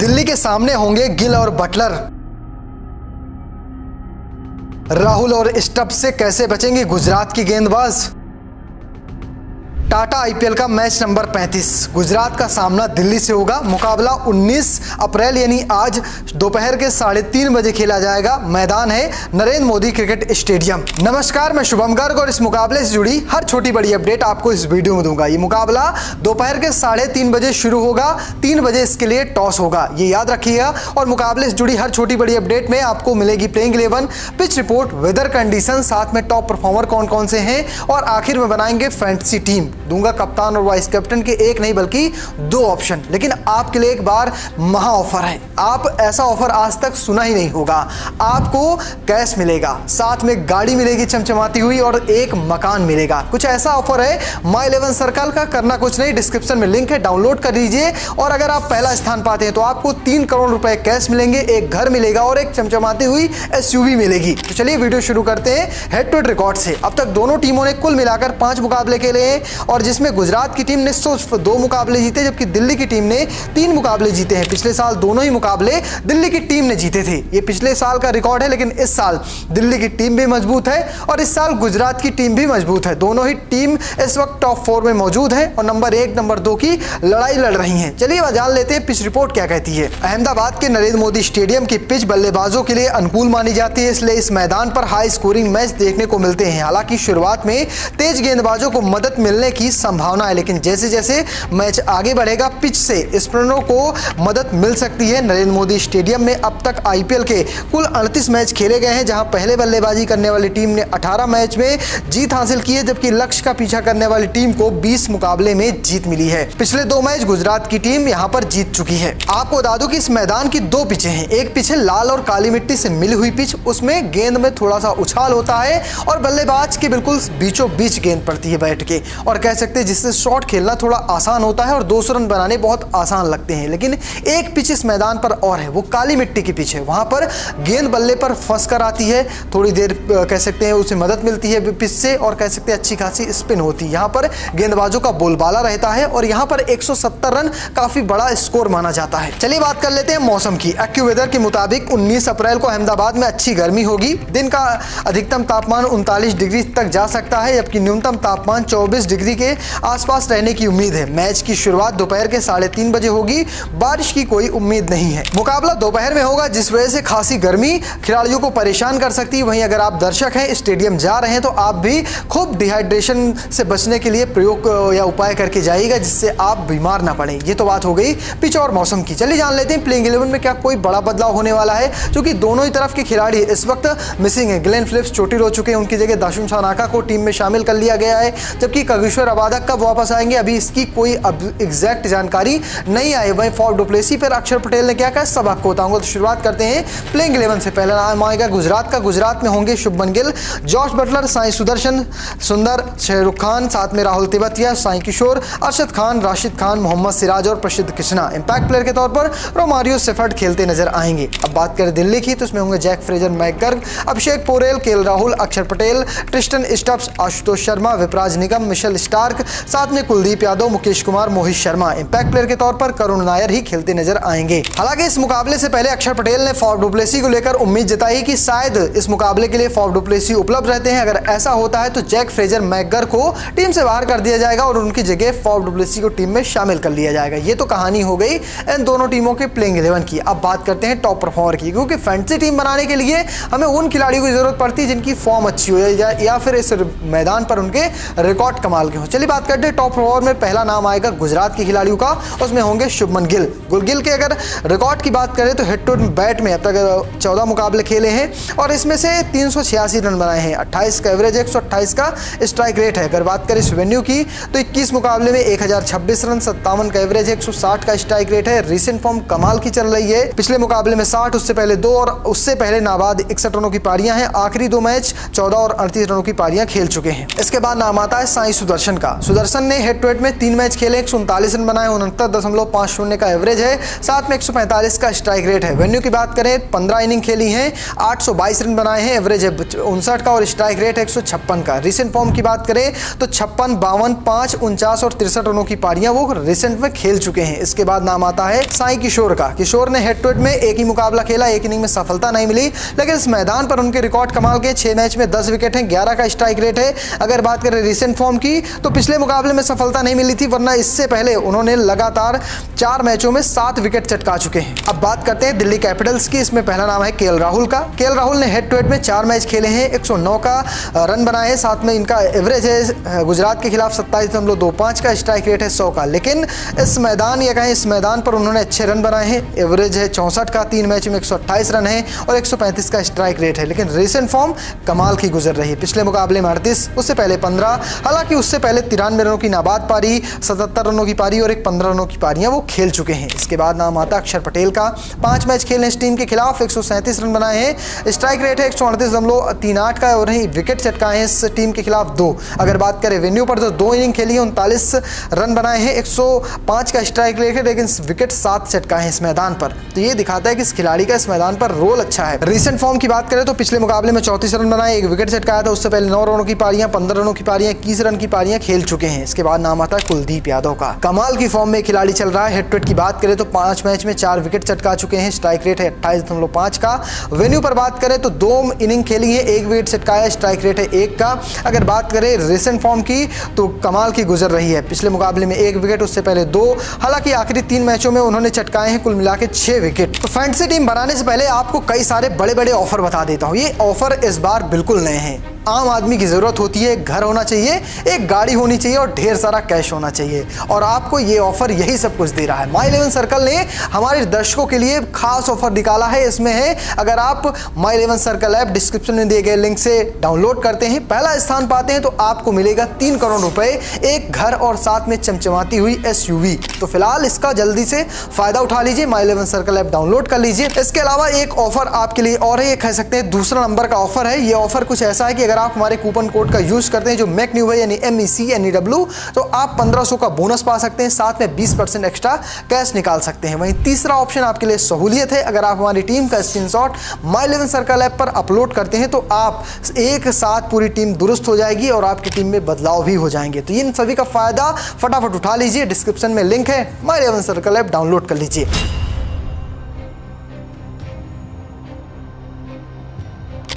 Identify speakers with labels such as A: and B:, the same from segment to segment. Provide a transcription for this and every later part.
A: दिल्ली के सामने होंगे गिल और बटलर। राहुल और स्टब्स से कैसे बचेंगे गुजरात की गेंदबाज। टाटा आईपीएल का मैच नंबर 35 गुजरात का सामना दिल्ली से होगा। मुकाबला 19 अप्रैल यानी आज दोपहर के 3:30 बजे खेला जाएगा। मैदान है नरेंद्र मोदी क्रिकेट स्टेडियम। नमस्कार, मैं शुभम गर्ग और इस मुकाबले से जुड़ी हर छोटी बड़ी अपडेट आपको इस वीडियो में दूंगा। ये मुकाबला दोपहर के 3:30 बजे शुरू होगा। 3 बजे इसके लिए टॉस होगा, ये याद रखिएगा। और मुकाबले से जुड़ी हर छोटी बड़ी अपडेट में आपको मिलेगी playing 11, pitch report, weather condition, साथ में टॉप परफॉर्मर कौन कौन से हैं और आखिर में बनाएंगे फैंटेसी टीम। दूंगा कप्तान और वाइस कैप्टन के एक नहीं बल्कि 2 ऑप्शन। लेकिन आपके लिए एक बार महा ऑफर है। आप ऐसा ऑफर आज तक सुना ही नहीं होगा। आपको कैश मिलेगा, साथ में गाड़ी मिलेगी चमचमाती हुई और एक मकान मिलेगा। कुछ ऐसा ऑफर है माई 11 सर्कल का। करना कुछ नहीं, डिस्क्रिप्शन में लिंक है, डाउनलोड कर लीजिए। और अगर आप पहला स्थान पाते हैं तो आपको 3 करोड़ रुपए कैश मिलेंगे, एक घर मिलेगा और एक चमचमाती हुई एसयूवी मिलेगी। तो चलिए वीडियो शुरू करते हैं हेड टू हेड रिकॉर्ड से। अब तक दोनों टीमों ने कुल मिलाकर 5 मुकाबले खेले हैं और जिसमें गुजरात की टीम ने 2 मुकाबले जीते जबकि दिल्ली की टीम ने 3 मुकाबले जीते हैं। पिछले साल दोनों ही मुकाबले दिल्ली की टीम ने जीते थे। ये पिछले साल का रिकॉर्ड है, लेकिन इस साल दिल्ली की टीम भी मजबूत है और इस साल गुजरात की टीम भी मजबूत है। दोनों ही टीम इस वक्त टॉप 4 में मौजूद है और नंबर 1 नंबर 2 की लड़ाई लड़ रही हैं। चलिए जान लेते हैं पिच रिपोर्ट क्या कहती है। अहमदाबाद के नरेंद्र मोदी स्टेडियम की पिच बल्लेबाजों के लिए अनुकूल मानी जाती है, इसलिए इस मैदान पर हाई स्कोरिंग मैच देखने को मिलते हैं। हालांकि शुरुआत में तेज गेंदबाजों को मदद मिलने की संभावना है, लेकिन जैसे जैसे मैच आगे बढ़ेगा पिच से स्पिनरों को मदद मिल सकती है। नरेंद्र मोदी स्टेडियम में अब तक आईपीएल के कुल 38 मैच खेले गए हैं, जहां पहले बल्लेबाजी करने वाली टीम ने 18 मैच में जीत हासिल की है, जबकि लक्ष्य का पीछा करने वाली टीम को 20 मुकाबले में जीत मिली है। पिछले 2 मैच गुजरात की टीम यहां पर जीत चुकी है। आपको बता दूं कि इस मैदान की 2 पिचें हैं। एक पिच है लाल और काली मिट्टी से मिली हुई पिच, उसमें गेंद में थोड़ा सा उछाल होता है और बल्लेबाज के बिल्कुल बीचों बीच गेंद पड़ती है बैठ के, और कह सकते हैं जिससे शॉट खेलना थोड़ा आसान होता है और 200 रन बनाने बहुत आसान लगते हैं। लेकिन एक पिच इस मैदान पर और है, वो काली मिट्टी की पिच है। वहां पर गेंद बल्ले पर फंस कर आती है, थोड़ी देर कह सकते हैं उसे मदद मिलती है पिच से और कह सकते हैं अच्छी खासी स्पिन होती है। यहां पर गेंदबाजों का बोलबाला रहता है और यहां पर 170 रन काफी बड़ा स्कोर माना जाता है। चलिए बात कर लेते हैं मौसम की। एक्यूवेदर के मुताबिक 19 अप्रैल को अहमदाबाद में अच्छी गर्मी होगी। दिन का अधिकतम तापमान 39 डिग्री तक जा सकता है, जबकि न्यूनतम तापमान 24 डिग्री के आसपास रहने की उम्मीद है। मैच की शुरुआत दोपहर के 3:30 बजे होगी। बारिश की कोई उम्मीद नहीं है। मुकाबला दोपहर में होगा, जिस वजह से खासी गर्मी खिलाड़ियों को परेशान कर सकती है। वहीं अगर आप दर्शक हैं, स्टेडियम जा रहे हैं, तो आप भी खूब डिहाइड्रेशन से बचने के लिए प्रयोग या उपाय करके जाइएगा, जिससे आप बीमार ना पड़े। ये तो बात हो गई पिच और मौसम की। चलिए जान लेते हैं प्लेइंग 11 में क्या कोई बड़ा बदलाव होने वाला है, क्योंकि दोनों ही तरफ के खिलाड़ी इस वक्त मिसिंग है। ग्लेन फिलिप्स चोटिल हो चुके हैं, उनकी जगह दाशुन शानाका को टीम में शामिल कर लिया गया है, जबकि कगिसोर रबादा कब वापस आएंगे अभी इसकी कोई एग्जैक्ट जानकारी नहीं आई। वहीं फॉफ डु प्लेसी पर अक्षर पटेल ने क्या कहा, सब आपको बताऊंगा। तो शुरुआत करते हैं प्लेइंग 11 से। पहला नाम आएगा गुजरात का। गुजरात में होंगे शुभमन गिल, जॉश बटलर, साई सुदर्शन, सुंदर, शाहरुख खान, साथ में राहुल तिवतिया, साई किशोर, अरशद खान, राशिद खान, मोहम्मद सिराज और प्रसिद्ध कृष्णा। इंपैक्ट प्लेयर के तौर पर रोमारियो सेफर्ड खेलते नजर आएंगे। अब बात करें दिल्ली की, तो इसमें होंगे जैक फ्रेजर, मैकगर्ग, अभिषेक पोरेल, केएल राहुल, अक्षर पटेल, ट्रिस्टन स्टब्स, आशुतोष शर्मा, विपराज निगम, मिशेल स्टार्क, साथ में कुलदीप यादव, मुकेश कुमार, मोहित शर्मा। इंपैक्ट प्लेयर के तौर पर करुण नायर ही खेलते नजर आएंगे। हालांकि इस मुकाबले से पहले अक्षर पटेल ने फॉफ डु प्लेसी को लेकर उम्मीद जताई कि शायद इस मुकाबले के लिए फॉफ डु प्लेसी उपलब्ध रहते हैं। अगर ऐसा होता है तो जैक फ्रेजर, मैकगर्ग को टीम से बाहर कर दिया जाएगा और उनकी जगह फॉफ डु प्लेसी को टीम में शामिल कर लिया जाएगा। ये तो कहानी हो गई इन दोनों टीमों के प्लेइंग 11 की। अब बात करते हैं टॉप परफॉर्मर की, क्योंकि फैंटेसी टीम बनाने के लिए हमें उन खिलाड़ियों की जरूरत पड़ती है जिनकी फॉर्म अच्छी हो या फिर इस मैदान पर उनके रिकॉर्ड कमाल के हो। चलिए बात करते हैं टॉप परफॉर्मर में। पहला नाम आएगा गुजरात के खिलाड़ियों का, उसमें होंगे शुभमन गिल। गिल के अगर रिकॉर्ड की बात करें तो हेड टू बैट में अब तक 14 मुकाबले खेले हैं और इसमें से 386 रन बनाए हैं, 28 का एवरेज, 128 का स्ट्राइक रेट है। अगर बात करें रेवेन्यू की तो 21 मुकाबले में 1026 रन, 57 का एवरेज, 160 का स्ट्राइक रेट है। रिसेंट फॉर्म कमाल की चल रही है। पिछले मुकाबले में 60, उससे पहले 2 और उससे पहले नाबाद 61 रनों की पारियां हैं। आखिरी 2 मैच 14 और 38 रनों की पारियां खेल चुके हैं। इसके बाद नाम आता है साई सुदर्शन सुदर्शन का। सुदर्शन ने हेड टू हेड में 3 मैच खेले, 139 रन बनाए, 69.50 का एवरेज है, साथ में 145 का स्ट्राइक रेट है। वेन्यू की बात करें 15 इनिंग खेली हैं, 822 रन बनाए हैं, एवरेज है 59 का और स्ट्राइक रेट है 156 का। रिसेंट फॉर्म की बात करें तो 56, 52, 5, 49 और 63 रनों की पारियां वो रिसेंट में खेल चुके हैं। इसके बाद नाम आता है साई किशोर का। किशोर ने हेड टू हेड में एक ही मुकाबला खेला, एक इनिंग में सफलता नहीं मिली, लेकिन इस मैदान पर उनके रिकॉर्ड कमाल के। 6 मैच में 10 विकेट हैं, 11 का स्ट्राइक रेट है। अगर बात करें रिसेंट फॉर्म की तो पिछले मुकाबले में सफलता नहीं मिली थी, वरना इससे पहले उन्होंने लगातार 4 मैचों में 7 विकेट चटका चुके हैं। अब बात करते हैं दिल्ली कैपिटल्स की। इसमें पहला नाम है केएल राहुल का। केएल राहुल ने हेड टू हेड में 4 मैच खेले हैं, 109 का रन बनाए हैं, साथ में इनका एवरेज है गुजरात के खिलाफ 27.25 का, स्ट्राइक रेट है 100 का। लेकिन इस मैदान या कहें इस मैदान पर उन्होंने अच्छे रन बनाए हैं, एवरेज है 64 का, 3 मैच में 128 रन है और 135 का स्ट्राइक रेट है। लेकिन रिसेंट फॉर्म कमाल की गुजर रही है। पिछले मुकाबले में 38, उससे पहले 15, हालांकि उससे पहले 93 रनों की नाबाद पारी, 77 रनों की पारी और 15 रनों की पारियां वो खेल चुके हैं। इसके बाद नाम आता अक्षर पटेल का। 5 मैच खेले इस टीम के खिलाफ, 137 रन बनाए हैं, स्ट्राइक रेट है 138.38 का और विकेट चटकाए हैं इस टीम के खिलाफ 2। अगर बात करें वेन्यू पर तो 2 इनिंग खेली है, 39 रन बनाए हैं, 105 का स्ट्राइक रेट है, लेकिन विकेट 7 चटकाए हैं इस मैदान पर। तो ये दिखाता है कि इस खिलाड़ी का इस मैदान पर रोल अच्छा है। रिसेंट फॉर्म की बात करें तो पिछले मुकाबले में 34 रन बनाए, 1 विकेट चटकाया था, उससे पहले 9 रनों की पारियां, 15 रनों की पारियां, 21 रन की पारियां खेल चुके हैं। इसके बाद नाम आता है कुलदीप यादव का। कमाल की फॉर्म में खिलाड़ी चल रहा है। हेड टू हेड की बात करें तो 5 मैच में 4 विकेट चटका चुके हैं, स्ट्राइक रेट है 28.5 का। वेन्यू पर बात करें तो 2 इनिंग खेली है, 1 विकेट चटकाया, स्ट्राइक रेट है 1 का। अगर बात करें रिसेंट फॉर्म की तो कमाल की गुजर रही है। पिछले मुकाबले में 1 विकेट, उससे पहले 2, हालांकि आखिरी 3 मैचों में उन्होंने चटकाए हैं कुल मिला के 6 विकेट। तो फैंटेसी टीम बनाने से पहले आपको कई सारे बड़े बड़े ऑफर बता देता हूं। ये ऑफर इस बार बिल्कुल नए हैं। आम आदमी की ज़रूरत होती है, घर होना चाहिए, एक गाड़ी होनी चाहिए और ढेर सारा कैश होना चाहिए, और आपको ये ऑफर यही सब कुछ दे रहा है। माई 11 सर्कल ने हमारे दर्शकों के लिए खास ऑफर निकाला है। इसमें है, अगर आप माई 11 सर्कल ऐप डिस्क्रिप्शन में दिए गए लिंक से डाउनलोड करते हैं, पहला स्थान पाते हैं, तो आपको मिलेगा 3 करोड़ रुपए, एक घर और साथ में चमचमाती हुई SUV। तो फिलहाल इसका जल्दी से फायदा उठा लीजिए, माई 11 सर्कल ऐप डाउनलोड कर लीजिए। इसके अलावा एक ऑफर आपके लिए और है, ये कह सकते हैं दूसरा नंबर का ऑफर है। ये ऑफर कुछ ऐसा है कि अगर आप हमारे कूपन कोड का यूज करते हैं जो MECNEW है, यानी MECNEW, तो आप 1500 का बोनस पा सकते हैं, साथ में 20% एक्स्ट्रा कैश निकाल सकते हैं। वहीं तीसरा ऑप्शन आपके लिए सहूलियत है, अगर आप हमारी टीम का स्क्रीनशॉट माई 11 सर्कल ऐप पर अपलोड करते हैं तो आप एक साथ पूरी टीम दुरुस्त हो जाएगी और आपकी टीम में बदलाव भी हो जाएंगे। तो इन सभी का फायदा फटाफट उठा लीजिए, डिस्क्रिप्शन में लिंक है, माई 11 सर्कल ऐप डाउनलोड कर लीजिए।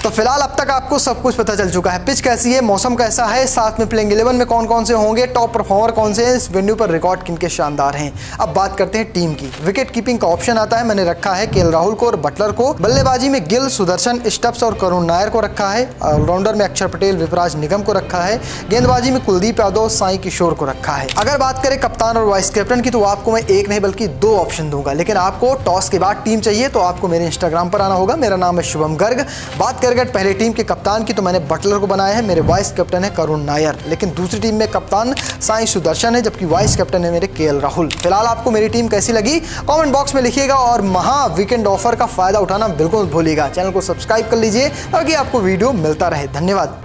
A: तो फिलहाल अब तक आपको सब कुछ पता चल चुका है, पिच कैसी है, मौसम कैसा है, साथ में प्लेइंग 11 में कौन कौन से होंगे, टॉप परफॉर्मर कौन से हैं, इस वेन्यू पर रिकॉर्ड किनके शानदार हैं। अब बात करते हैं टीम की। विकेट कीपिंग का ऑप्शन आता है, मैंने रखा है केएल राहुल को और बटलर को। बल्लेबाजी में गिल, सुदर्शन, स्टप्स और करुण नायर को रखा है। ऑलराउंडर में अक्षर पटेल, विपराज निगम को रखा है। गेंदबाजी में कुलदीप यादव, साई किशोर को रखा है। अगर बात करें कप्तान और वाइस कैप्टन की तो आपको मैं एक नहीं बल्कि 2 ऑप्शन दूंगा, लेकिन आपको टॉस के बाद टीम चाहिए तो आपको मेरे इंस्टाग्राम पर आना होगा। मेरा नाम है शुभम गर्ग। बात करें पहले टीम के कप्तान की तो मैंने बटलर को बनाया है, मेरे वाइस कैप्टन है करुण नायर। लेकिन दूसरी टीम में कप्तान साई सुदर्शन है, जबकि वाइस कैप्टन है मेरे केएल राहुल। फिलहाल आपको मेरी टीम कैसी लगी कमेंट बॉक्स में लिखिएगा और महा वीकेंड ऑफर का फायदा उठाना बिल्कुल भूलिएगा। चैनल को सब्सक्राइब कर लीजिए ताकि आपको वीडियो मिलता रहे। धन्यवाद।